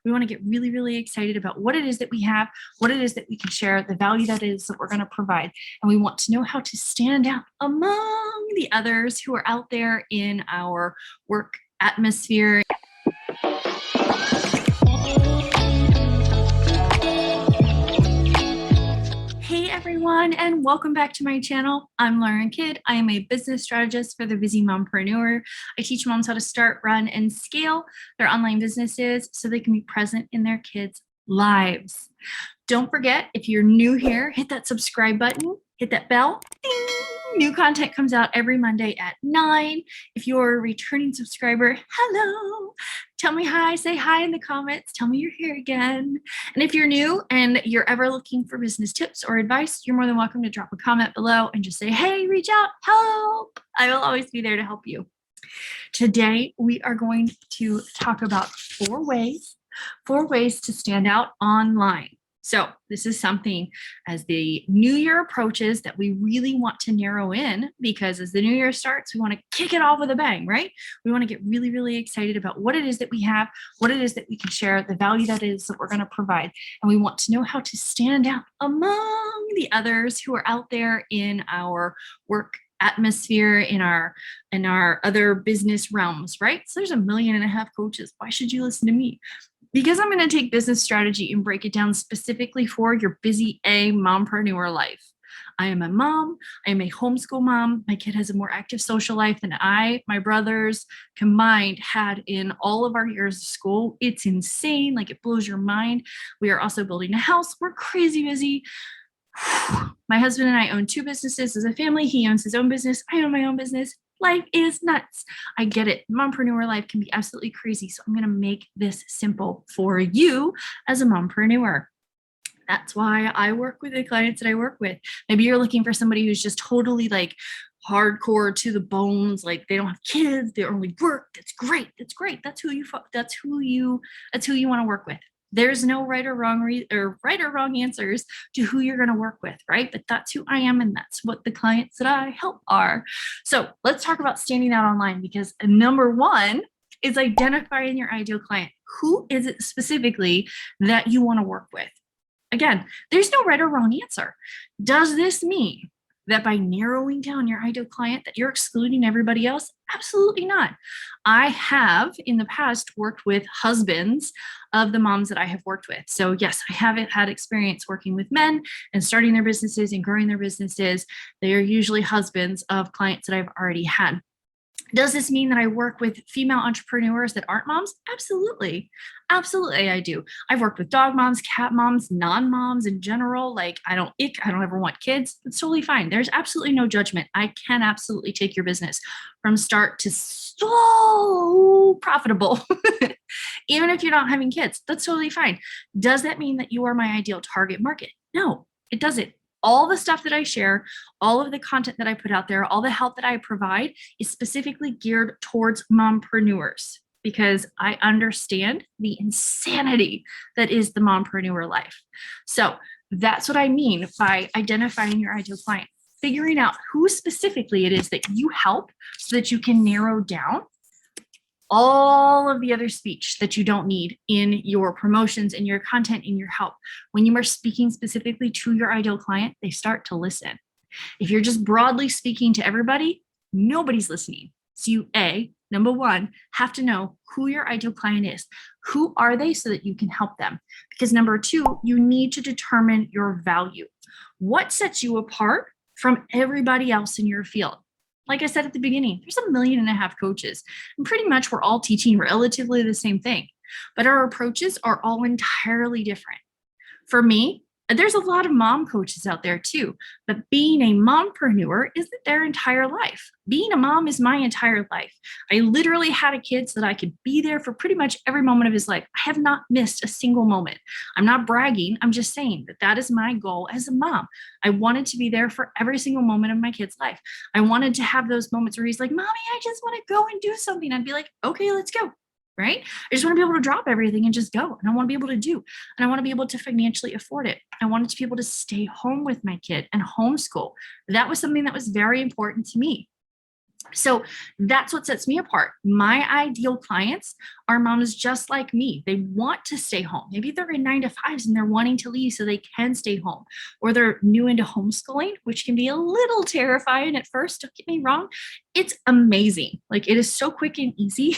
We want to get really, really excited about what it is that we have, what it is that we can share, the value that is that we're going to provide. And we want to know how to stand out among the others who are out there in our work atmosphere. Hey everyone, and welcome back to my channel. I'm Lauren Kidd. I am a business strategist for the Busy Mompreneur. I teach moms how to start, run, and scale their online businesses so they can be present in their kids' lives. Don't forget, if you're new here, hit that subscribe button, hit that bell. Ding! New content comes out every Monday at 9. If you're a returning subscriber, hello. Tell me hi, say hi in the comments. Tell me you're here again. And if you're new and you're ever looking for business tips or advice, you're more than welcome to drop a comment below and just say, hey, reach out, help. I will always be there to help you. Today, we are going to talk about 4 ways to stand out online. So this is something as the new year approaches that we really want to narrow in, because as the new year starts, we want to kick it off with a bang, right? We want to get really, really excited about what it is that we have, what it is that we can share, the value that is that we're going to provide. And we want to know how to stand out among the others who are out there in our work atmosphere, in our other business realms, right? So there's 1.5 million coaches. Why should you listen to me? Because I'm going to take business strategy and break it down specifically for your busy mompreneur life. I am a mom. I am a homeschool mom. My kid has a more active social life than my brothers combined had in all of our years of school. It's insane. Like, it blows your mind. We are also building a house. We're crazy busy. My husband and I own 2 businesses as a family. He owns his own business. I own my own business. Life is nuts. I get it. Mompreneur life can be absolutely crazy. So I'm going to make this simple for you as a mompreneur. That's why I work with the clients that I work with. Maybe you're looking for somebody who's just totally like hardcore to the bones, like they don't have kids, they only work. That's great. That's great. That's who you want to work with. There's no right or wrong answers to who you're going to work with, right? But that's who I am, and that's what the clients that I help are. So let's talk about standing out online, because number 1 is identifying your ideal client. Who is it specifically that you want to work with? Again, there's no right or wrong answer. Does this mean that by narrowing down your ideal client that you're excluding everybody else? Absolutely not. I have in the past worked with husbands of the moms that I have worked with. So yes, I haven't had experience working with men and starting their businesses and growing their businesses. They are usually husbands of clients that I've already had. Does this mean that I work with female entrepreneurs that aren't moms? Absolutely. Absolutely, I do. I've worked with dog moms, cat moms, non-moms in general. Like, I don't ever want kids. It's totally fine. There's absolutely no judgment. I can absolutely take your business from start to so profitable. Even if you're not having kids, that's totally fine. Does that mean that you are my ideal target market? No, it doesn't. All the stuff that I share, all of the content that I put out there, all the help that I provide is specifically geared towards mompreneurs, because I understand the insanity that is the mompreneur life. So that's what I mean by identifying your ideal client, figuring out who specifically it is that you help so that you can narrow down all of the other speech that you don't need in your promotions, in your content, in your help. When you are speaking specifically to your ideal client, they start to listen. If you're just broadly speaking to everybody, nobody's listening. So you, number 1, have to know who your ideal client is. Who are they so that you can help them? Because number 2, you need to determine your value. What sets you apart from everybody else in your field? Like I said at the beginning, there's 1.5 million coaches, and pretty much we're all teaching relatively the same thing, but our approaches are all entirely different. For me, there's a lot of mom coaches out there too, but being a mompreneur isn't their entire life. Being a mom is my entire life. I literally had a kid so that I could be there for pretty much every moment of his life. I have not missed a single moment. I'm not bragging. I'm just saying that that is my goal as a mom. I wanted to be there for every single moment of my kid's life. I wanted to have those moments where he's like, Mommy, I just want to go and do something. I'd be like, okay, let's go. Right? I just want to be able to drop everything and just go. And I want to be able to do. And I want to be able to financially afford it. I wanted to be able to stay home with my kid and homeschool. That was something that was very important to me. So that's what sets me apart. My ideal clients are moms just like me. They want to stay home. Maybe they're in 9 to 5s and they're wanting to leave so they can stay home, or they're new into homeschooling, which can be a little terrifying at first. Don't get me wrong. It's amazing. Like, it is so quick and easy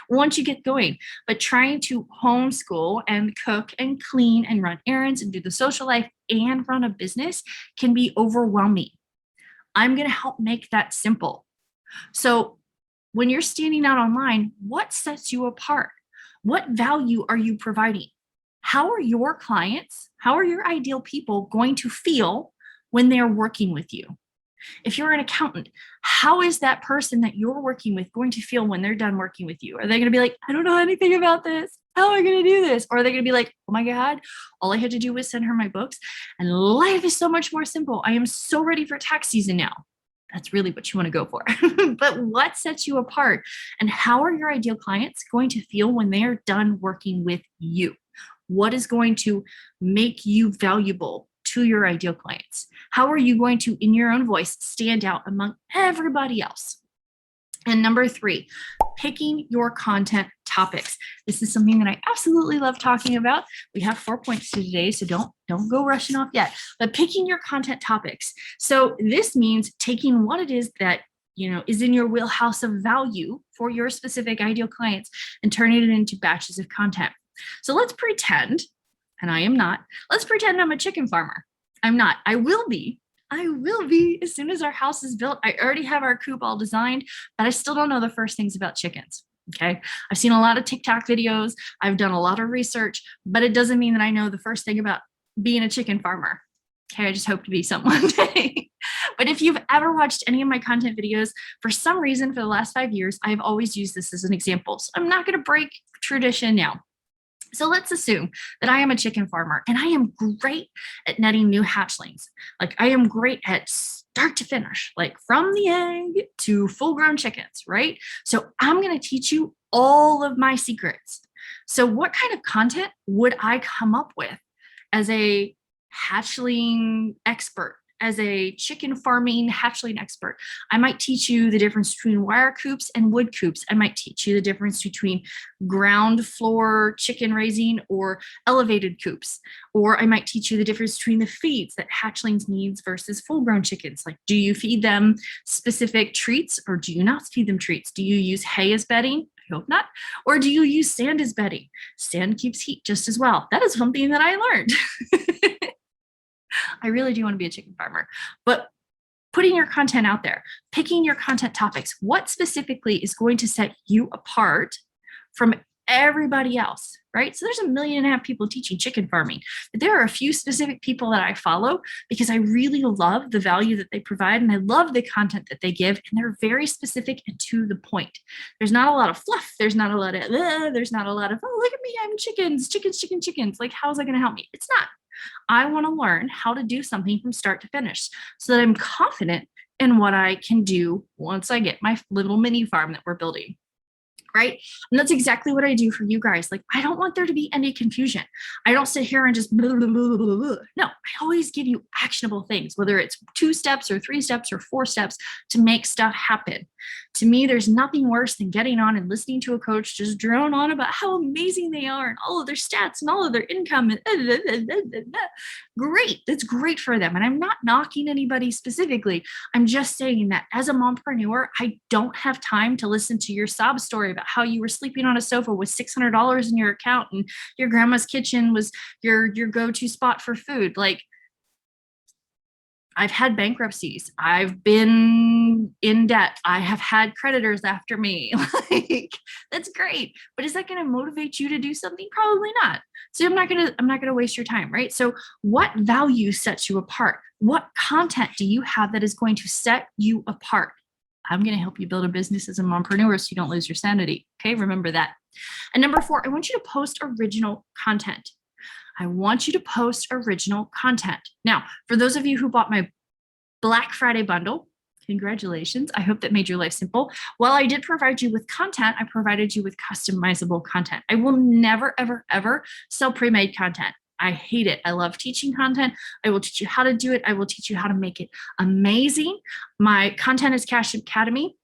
once you get going. But trying to homeschool and cook and clean and run errands and do the social life and run a business can be overwhelming. I'm going to help make that simple. So when you're standing out online, what sets you apart? What value are you providing? How are your clients, how are your ideal people going to feel when they're working with you? If you're an accountant, how is that person that you're working with going to feel when they're done working with you? Are they going to be like, I don't know anything about this. How am I going to do this? Or are they going to be like, oh my God, all I had to do was send her my books and life is so much more simple. I am so ready for tax season now. That's really what you want to go for. But what sets you apart, and how are your ideal clients going to feel when they are done working with you? What is going to make you valuable to your ideal clients? How are you going to, in your own voice, stand out among everybody else? And number 3, picking your content topics. This is something that I absolutely love talking about. We have 4 points to today, so don't go rushing off yet. But picking your content topics. So this means taking what it is that is in your wheelhouse of value for your specific ideal clients and turning it into batches of content. So let's pretend, and I am not, let's pretend I'm a chicken farmer. I'm not. I will be as soon as our house is built. I already have our coop all designed, but I still don't know the first things about chickens. Okay. I've seen a lot of TikTok videos. I've done a lot of research, but it doesn't mean that I know the first thing about being a chicken farmer. Okay. I just hope to be some one day. But if you've ever watched any of my content videos, for some reason, for the last 5 years, I've always used this as an example. So I'm not going to break tradition now. So let's assume that I am a chicken farmer and I am great at netting new hatchlings. Like, I am great at start to finish, like from the egg to full grown chickens, right? So I'm going to teach you all of my secrets. So what kind of content would I come up with as a hatchling expert? As a chicken farming hatchling expert, I might teach you the difference between wire coops and wood coops. I might teach you the difference between ground floor chicken raising or elevated coops. Or I might teach you the difference between the feeds that hatchlings needs versus full-grown chickens. Like, do you feed them specific treats or do you not feed them treats? Do you use hay as bedding? I hope not. Or do you use sand as bedding? Sand keeps heat just as well. That is something that I learned. I really do want to be a chicken farmer. But putting your content out there, picking your content topics, what specifically is going to set you apart from everybody else, right? So there's 1.5 million people teaching chicken farming, but there are a few specific people that I follow because I really love the value that they provide and I love the content that they give, and they're very specific and to the point. There's not a lot of fluff. There's not a lot of, oh, look at me, I'm chickens. Like, how's that going to help me? It's not. I want to learn how to do something from start to finish so that I'm confident in what I can do once I get my little mini farm that we're building. Right? And that's exactly what I do for you guys. Like, I don't want there to be any confusion. I don't sit here and just blah, blah, blah, blah, blah. No, I always give you actionable things, whether it's 2 steps or 3 steps or 4 steps to make stuff happen. To me, there's nothing worse than getting on and listening to a coach just drone on about how amazing they are and all of their stats and all of their income. And great. That's great for them. And I'm not knocking anybody specifically. I'm just saying that as a mompreneur, I don't have time to listen to your sob story about how you were sleeping on a sofa with $600 in your account and your grandma's kitchen was your go-to spot for food. Like, I've had bankruptcies. I've been in debt. I have had creditors after me. Like, that's great. But is that going to motivate you to do something? Probably not. So I'm not going to waste your time, right? So what value sets you apart? What content do you have that is going to set you apart? I'm going to help you build a business as a mompreneur so you don't lose your sanity. Okay, remember that. And number 4, I want you to post original content. I want you to post original content. Now, for those of you who bought my Black Friday bundle, congratulations. I hope that made your life simple. While I did provide you with content, I provided you with customizable content. I will never, ever, ever sell pre-made content. I hate it. I love teaching content. I will teach you how to do it. I will teach you how to make it amazing. My Content is Cash Academy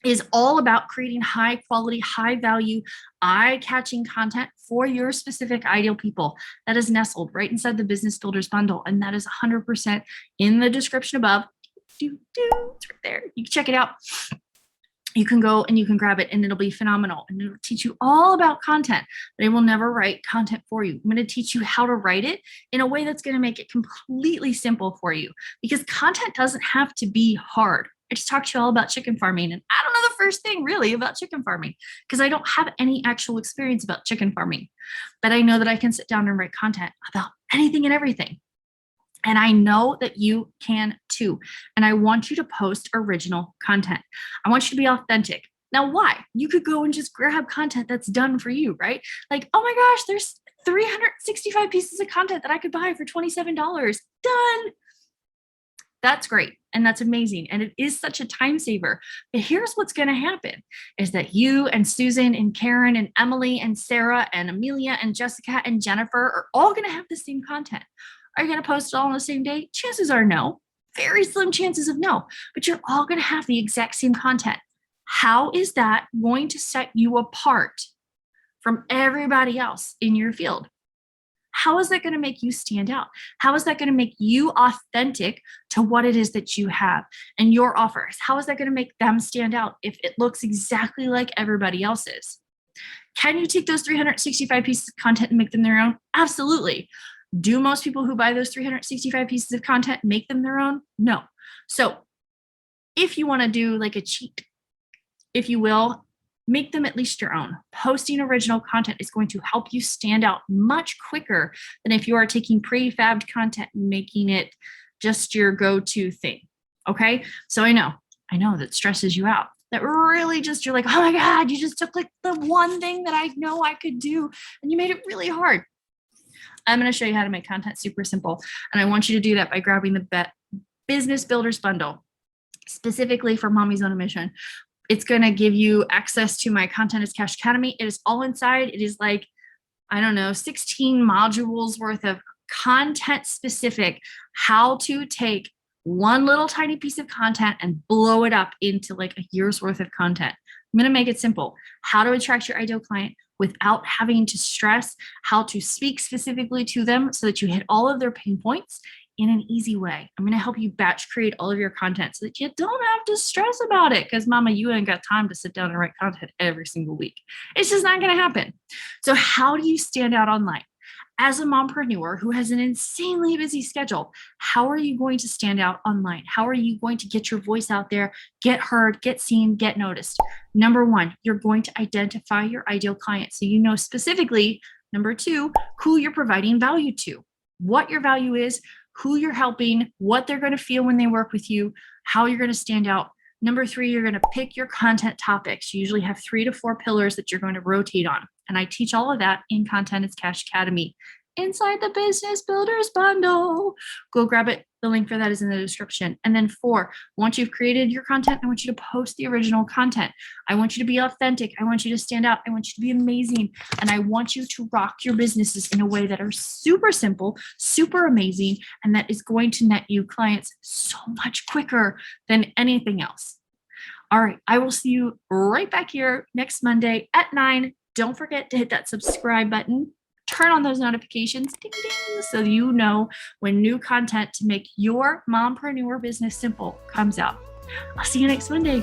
is all about creating high quality, high value, eye-catching content for your specific ideal people. That is nestled right inside the Business Builders Bundle, and that is 100% in the description above. It's right there. You can check it out. You can go and you can grab it, and it'll be phenomenal. And it'll teach you all about content. But I will never write content for you. I'm going to teach you how to write it in a way that's going to make it completely simple for you, because content doesn't have to be hard. I just talked to you all about chicken farming, and I don't know the first thing really about chicken farming because I don't have any actual experience about chicken farming. But I know that I can sit down and write content about anything and everything. And I know that you can too. And I want you to post original content. I want you to be authentic. Now, why? You could go and just grab content that's done for you, right? Like, oh my gosh, there's 365 pieces of content that I could buy for $27. Done. That's great. And that's amazing. And it is such a time saver. But here's what's going to happen is that you and Susan and Karen and Emily and Sarah and Amelia and Jessica and Jennifer are all going to have the same content. Are you going to post it all on the same day? Chances are no. Very slim chances of no. But you're all going to have the exact same content. How is that going to set you apart from everybody else in your field? How is that going to make you stand out? How is that going to make you authentic to what it is that you have and your offers? How is that going to make them stand out if it looks exactly like everybody else's? Can you take those 365 pieces of content and make them their own? Absolutely. Do most people who buy those 365 pieces of content make them their own? No. So if you want to do like a cheat, if you will, make them at least your own. Posting original content is going to help you stand out much quicker than if you are taking prefabbed content and making it just your go-to thing. Okay. So I know that stresses you out. That really just, you're like, oh my God, you just took like the one thing that I know I could do and you made it really hard. I'm going to show you how to make content super simple. And I want you to do that by grabbing the Business Builders Bundle, specifically for Mommy's on a Mission. It's going to give you access to my Content is Cash Academy. It is all inside. It is like, I don't know, 16 modules worth of content specific, how to take one little tiny piece of content and blow it up into like a year's worth of content. I'm going to make it simple. How to attract your ideal client without having to stress, how to speak specifically to them so that you hit all of their pain points in an easy way. I'm going to help you batch create all of your content so that you don't have to stress about it, because mama, you ain't got time to sit down and write content every single week. It's just not going to happen. So how do you stand out online? As a mompreneur who has an insanely busy schedule, how are you going to stand out online? How are you going to get your voice out there, get heard, get seen, get noticed? Number one, you're going to identify your ideal client. So you know specifically, number two, who you're providing value to, what your value is, who you're helping, what they're going to feel when they work with you, how you're going to stand out. Number three, you're going to pick your content topics. You usually have 3 to 4 pillars that you're going to rotate on. And I teach all of that in Content is Cash Academy inside the Business Builders Bundle. Go grab it. The link for that is in the description. And then 4, once you've created your content, I want you to post the original content. I want you to be authentic. I want you to stand out. I want you to be amazing. And I want you to rock your businesses in a way that are super simple, super amazing, and that is going to net you clients so much quicker than anything else. All right, I will see you right back here next Monday at 9. Don't forget to hit that subscribe button. Turn on those notifications, ding, ding, so you know when new content to make your mompreneur business simple comes out. I'll see you next Monday.